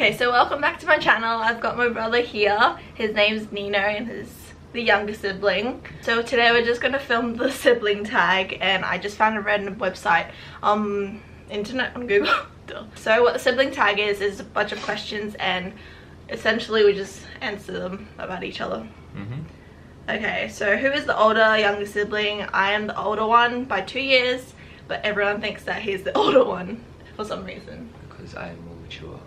Okay, so welcome back to my channel. I've got my brother here. His name's Nino and he's the younger sibling. So today we're just gonna film the sibling tag, and I just found a random website internet on Google. So what the sibling tag is a bunch of questions, and essentially we just answer them about each other. Okay, so who is the older, younger sibling? I am the older one by 2 years, but everyone thinks that he's the older one for some reason. Because I am more mature.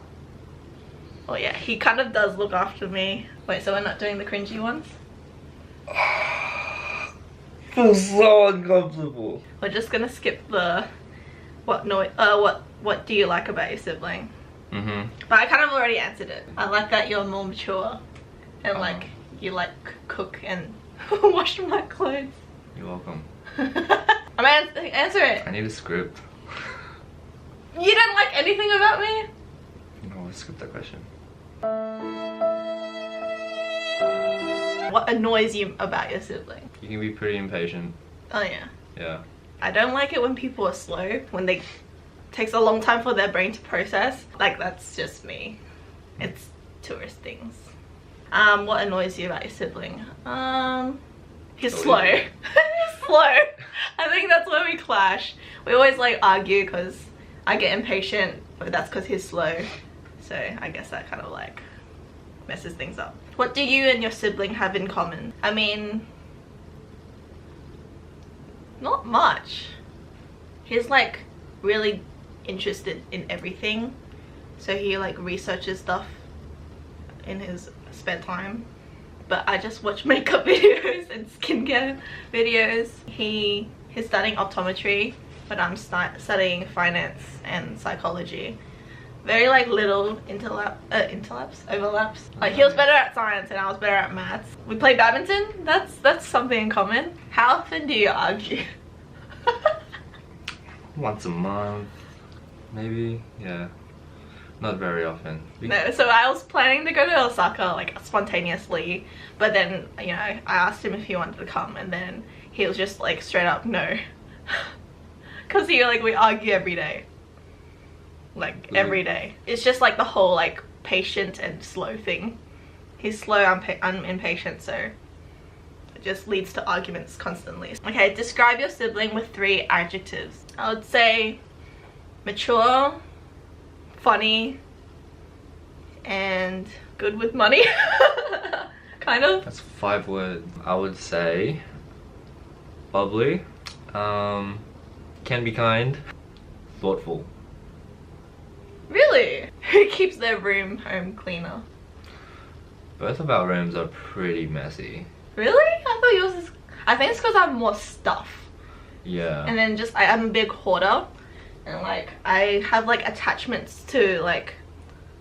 Oh yeah, he kind of does look after me. Wait, so we're not doing the cringy ones? Feels so uncomfortable. We're just gonna skip the what do you like about your sibling? But I kind of already answered it. I like that you're more mature and like you like cook and wash my clothes. You're welcome. I'm answer it. I need a script. You don't like anything about me? No, let's skip that question. What annoys you about your sibling? You can be pretty impatient. Oh yeah. Yeah. I don't like it when people are slow, when they takes a long time for their brain to process. Like, that's just me. It's tourist things. What annoys you about your sibling? He's slow. He's slow. I think that's where we clash. We always like argue because I get impatient, but that's because he's slow. So I guess that kind of like messes things up. What do you and your sibling have in common? I mean, not much. He's like really interested in everything, so he like researches stuff in his spare time, but I just watch makeup videos and skincare videos. He's studying optometry, but I'm studying finance and psychology. Very like little overlaps. Like he was better at science and I was better at maths. We play badminton. That's something in common. How often do you argue? Once a month, maybe. Yeah, not very often. No, so I was planning to go to Osaka like spontaneously, but then, you know, I asked him if he wanted to come, and then he was just like straight up no. Because we argue every day. Like every day. It's just like the whole like patient and slow thing. He's slow, I'm impatient, so it just leads to arguments constantly. Okay, describe your sibling with 3 adjectives. I would say mature, funny, and good with money. Kind of. That's 5 words. I would say bubbly, can be kind, thoughtful. Really? Who keeps their home cleaner? Both of our rooms are pretty messy. Really? I thought yours is... I think it's because I have more stuff. Yeah. And then just, I'm a big hoarder. And like, I have like attachments to like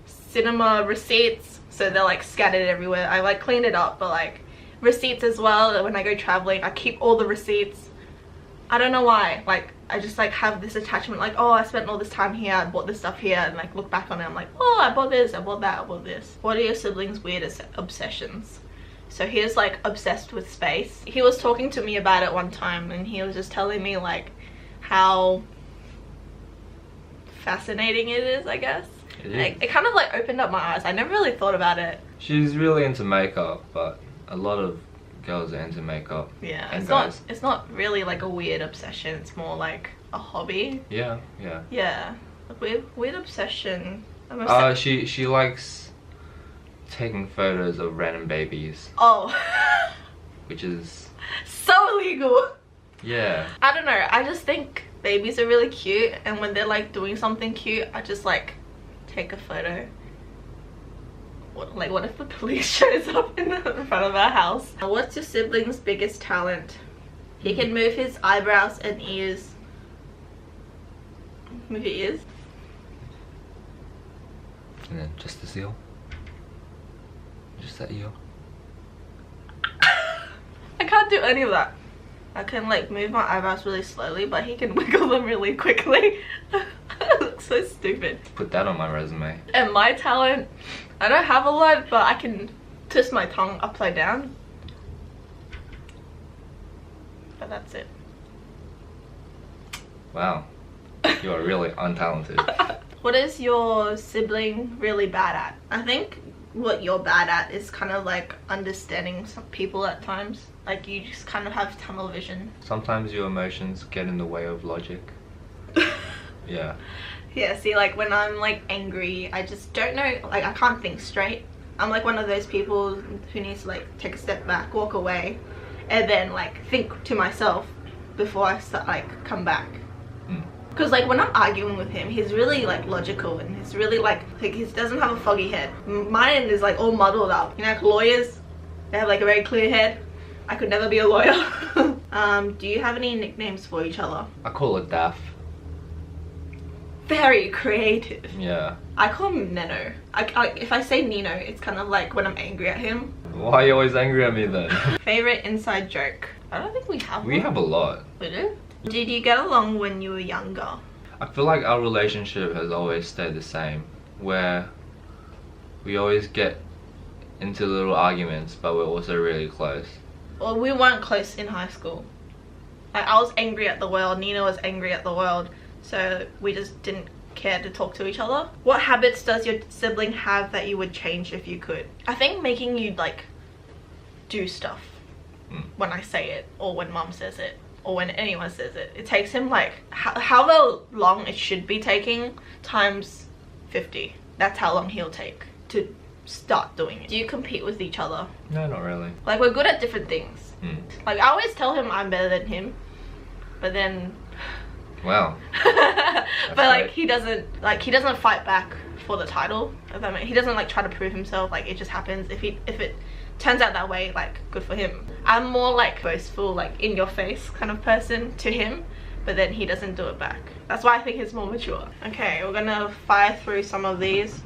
cinema receipts. So they're like scattered everywhere. I like cleaned it up, but like receipts as well. When I go traveling, I keep all the receipts. I don't know why. Like, I just like have this attachment, like, oh, I spent all this time here, I bought this stuff here, and like look back on it, I'm like, oh, I bought this, I bought that, I bought this. What are your siblings' weirdest obsessions? So he's like obsessed with space. He was talking to me about it one time, and he was just telling me like how fascinating it is, I guess. Like, it kind of like opened up my eyes. I never really thought about it. She's really into makeup, but a lot of girls are into makeup. Yeah, and it's not really like a weird obsession, it's more like a hobby. Yeah. Yeah, a weird obsession. She likes taking photos of random babies. Oh. Which is so illegal. Yeah. I don't know, I just think babies are really cute, and when they're like doing something cute, I just like take a photo. What if the police shows up in front of our house? What's your sibling's biggest talent? He can move his eyebrows and ears. Move your ears. And then just the seal. Just that ear. I can't do any of that. I can like move my eyebrows really slowly, but he can wiggle them really quickly. I look so stupid. Put that on my resume. And my talent, I don't have a lot, but I can twist my tongue upside down. But that's it. Wow. You are really untalented. What is your sibling really bad at? I think what you're bad at is kind of like understanding some people at times. Like you just kind of have tunnel vision. Sometimes your emotions get in the way of logic. Yeah. Yeah, see, like when I'm like angry, I just don't know, like I can't think straight. I'm like one of those people who needs to like take a step back, walk away, and then like think to myself before I start like come back. Because like when I'm arguing with him, he's really like logical and he's really like he doesn't have a foggy head. Mine is like all muddled up. You know, like lawyers, they have like a very clear head. I could never be a lawyer. Do you have any nicknames for each other? I call it Daff. Very creative. Yeah. I call him Neno. If I say Nino, it's kind of like when I'm angry at him. Why are you always angry at me then? Favorite inside joke? I don't think we have one. We have a lot. We do? Did you get along when you were younger? I feel like our relationship has always stayed the same, where we always get into little arguments, but we're also really close. Well, we weren't close in high school. Like, I was angry at the world, Nina was angry at the world, so we just didn't care to talk to each other. What habits does your sibling have that you would change if you could? I think making you like do stuff when I say it, or when mom says it, or when anyone says it. It takes him like however long it should be taking times 50. That's how long he'll take to start doing it. Do you compete with each other? No, not really. Like we're good at different things. Like I always tell him I'm better than him, but then Wow. but like he doesn't fight back for the title, if that makes. He doesn't like try to prove himself. Like it just happens. If it turns out that way, like good for him. I'm more like boastful, like in your face kind of person to him, but then he doesn't do it back. That's why I think he's more mature. Okay, we're gonna fire through some of these.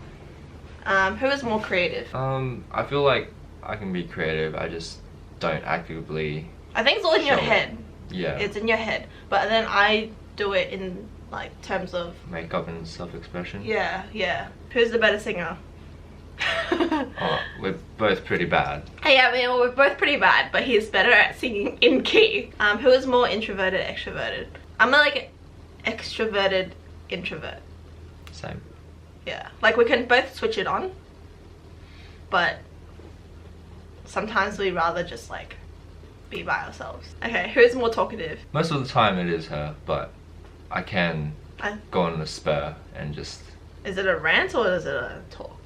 Who is more creative? I feel like I can be creative. I just don't actively. I think it's all in your head. Yeah. It's in your head, but then I do it in like terms of makeup and self-expression. Yeah. Who's the better singer? Oh, we're both pretty bad. Yeah, I mean, we're both pretty bad, but he's better at singing in key. Who is more introverted, extroverted? I'm like extroverted introvert. Same. Yeah, like we can both switch it on, but sometimes we rather just like be by ourselves. Okay, who's more talkative? Most of the time it is her, but I can go on a spur and just... Is it a rant or is it a talk?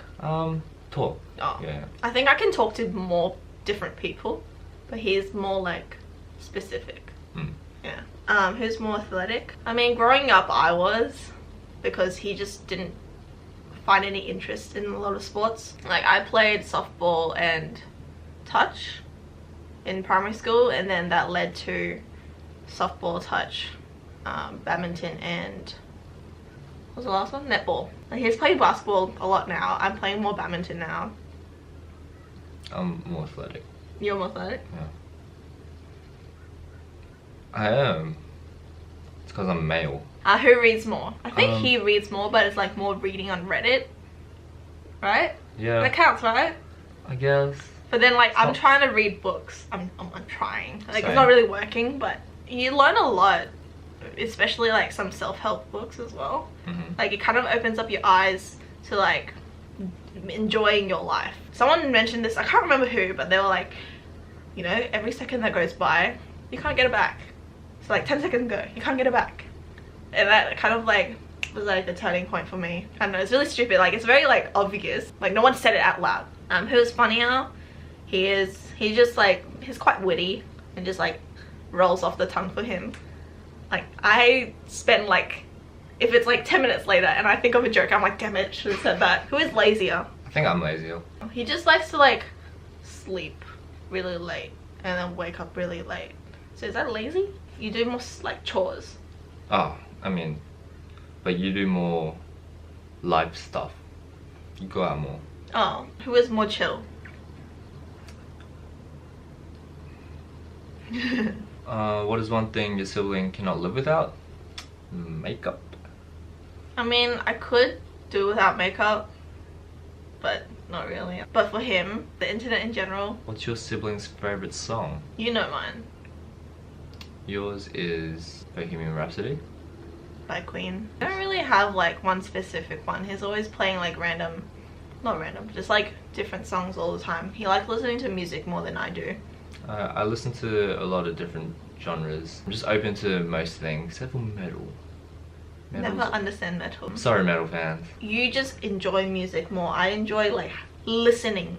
Talk. Oh. Yeah. I think I can talk to more different people, but he's more like specific. Yeah. Who's more athletic? I mean, growing up I was, because he just didn't find any interest in a lot of sports. Like I played softball and touch in primary school, and then that led to softball, touch, badminton, and what was the last one? Netball. Like he's played basketball a lot now. I'm playing more badminton now. I'm more athletic. You're more athletic? Yeah. I am. It's because I'm male. Who reads more? I think he reads more, but it's like more reading on Reddit, right? Yeah. That counts, right? I guess. But then like I'm trying to read books. I'm trying. Like Same. it's not really working, but you learn a lot, especially like some self-help books as well. Like it kind of opens up your eyes to like enjoying your life. Someone mentioned this, I can't remember who, but they were like, you know, every second that goes by you can't get it back. So like 10 seconds go, you can't get it back. And that kind of like was like the turning point for me. I don't know, it's really stupid. Like it's very like obvious. Like no one said it out loud. Who's funnier? He's just like, he's quite witty and just like rolls off the tongue for him. Like I spend like, if it's like 10 minutes later and I think of a joke, I'm like, damn it, should have said that. Who is lazier? I think I'm lazier. He just likes to like sleep really late and then wake up really late. So is that lazy? You do more like chores. Oh, I mean, but you do more life stuff. You go out more. Oh, who is more chill? What is one thing your sibling cannot live without? Makeup. I mean, I could do without makeup, but not really. But for him, the internet in general. What's your sibling's favorite song? You know mine. Yours is Bohemian Rhapsody. by Queen. I don't really have like one specific one. He's always playing like random, not random, just like different songs all the time. He likes listening to music more than I do. I listen to a lot of different genres. I'm just open to most things except for metal. Never understand metal. Sorry, metal fans. You just enjoy music more. I enjoy like listening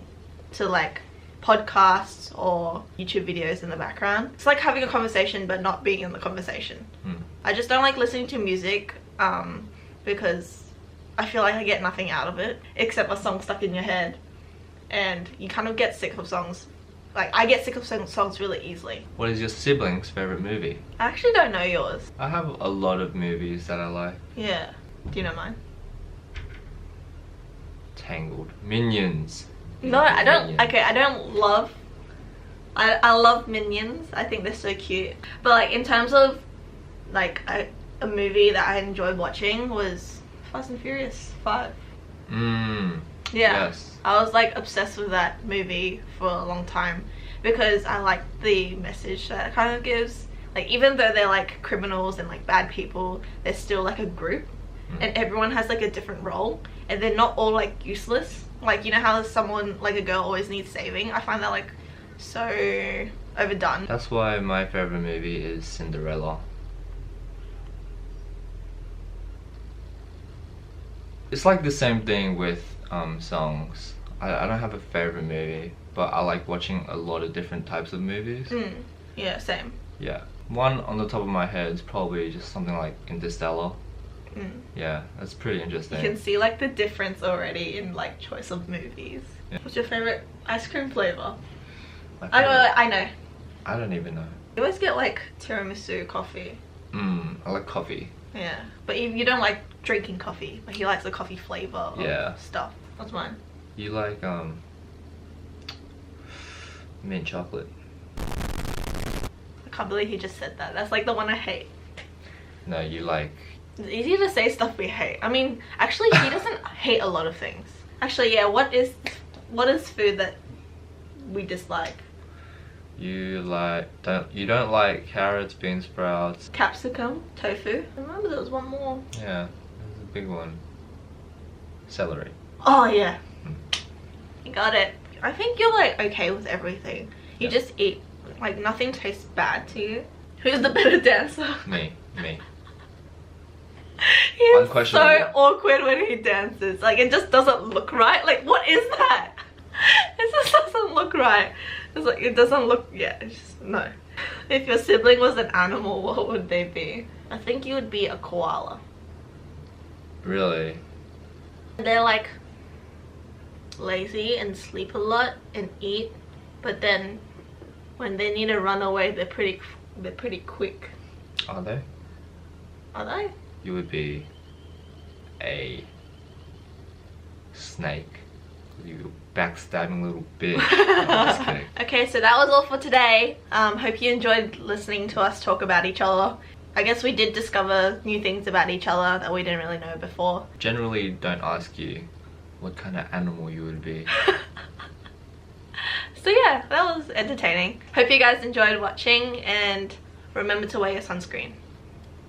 to like podcasts or YouTube videos in the background. It's like having a conversation but not being in the conversation. I just don't like listening to music because I feel like I get nothing out of it except a song stuck in your head, and you kind of get sick of songs. Like, I get sick of songs really easily. What is your sibling's favorite movie? I actually don't know yours. I have a lot of movies that I like. Yeah. Do you know mine? Tangled. Minions. No, I don't. Minions. Okay, I don't love. I love Minions. I think they're so cute. But like in terms of like a movie that I enjoyed watching was Fast and Furious 5. Yeah. Yes. I was like obsessed with that movie for a long time because I like the message that it kind of gives. Like, even though they're like criminals and like bad people, they're still like a group, and everyone has like a different role, and they're not all like useless. Like, you know how someone like a girl always needs saving? I find that like so overdone. That's why my favorite movie is Cinderella. It's like the same thing with songs. I don't have a favorite movie, but I like watching a lot of different types of movies. Yeah, same. Yeah. One on the top of my head is probably just something like Interstellar. Yeah, that's pretty interesting. You can see like the difference already in like choice of movies. Yeah. What's your favorite ice cream flavor? I know. I don't even know. You always get like tiramisu coffee. I like coffee. Yeah, but you don't like drinking coffee. Like, he likes the coffee flavor of stuff. What's mine? You like mint chocolate. I can't believe he just said that. That's like the one I hate. No, you like... It's easy to say stuff we hate. I mean, actually, he doesn't hate a lot of things. Actually, yeah, what is food that we dislike? You don't like carrots, bean sprouts, Capsicum, tofu. I remember there was one more. Yeah, there's a big one. Celery. Oh yeah. You got it. I think you're like okay with everything. You just eat. Like, nothing tastes bad to you. Who's the better dancer? Me. He's so awkward when he dances. Like, it just doesn't look right. Like, what is that? It just doesn't look right. It's like, it doesn't look, yeah, it's just, no. If your sibling was an animal, what would they be? I think you would be a koala. Really? They're like lazy and sleep a lot and eat, but then when they need to run away, they're pretty quick. Are they? Are they? You would be a snake. You backstabbing little bitch. I'm just kidding. Okay, so that was all for today. Hope you enjoyed listening to us talk about each other. I guess we did discover new things about each other that we didn't really know before. Generally don't ask you what kind of animal you would be. So yeah, that was entertaining. Hope you guys enjoyed watching, and remember to wear your sunscreen.